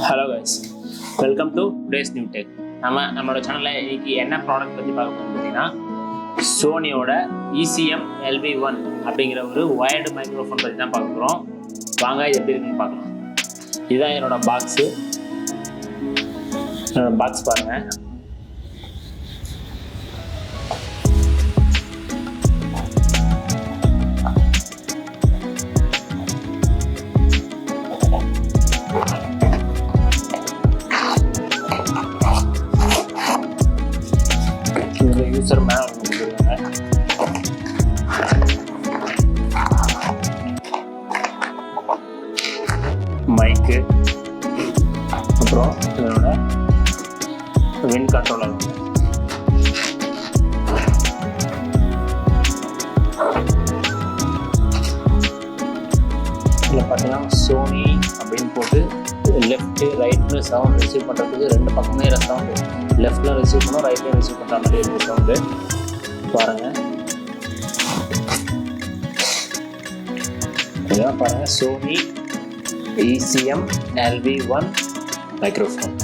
Hello guys, welcome two days new tech. நம்மளோட சேனலில் இன்னைக்கு என்ன ப்ராடக்ட் பற்றி பார்க்க போகிறோம் பார்த்தீங்கன்னா, சோனியோட ECM LV1 அப்படிங்கிற ஒரு வயர்டு மைக்ரோஃபோன் பற்றி தான் பார்க்க போகிறோம். வாங்க இது எப்படி இருக்குன்னு பார்க்கலாம். இதுதான் என்னோட பாக்ஸு. பாக்ஸ் பாருங்கள். இதில் யூசர் மேனுவல் கொடுத்துருக்காங்க. மைக்கு, அப்புறம் இதனோட வின் கண்ட்ரோலர். இதில் பார்த்தீங்கன்னா சோனி அப்படின்னு போட்டு லெஃப்ட்டு ரைட்னு சவுண்ட் ரிசீவ் பண்ணுறதுக்கு ரெண்டு பக்கமே சவுண்டு, லெஃப்டில் ரிசீவ் பண்ணோம், ரைட்லையும் ரிசீவ் பண்ணுற மாதிரி இருக்குது சவுண்டு. பாருங்கள், இதெல்லாம் பாருங்கள், சோனி ECM LV1 மைக்ரோஃபோன்.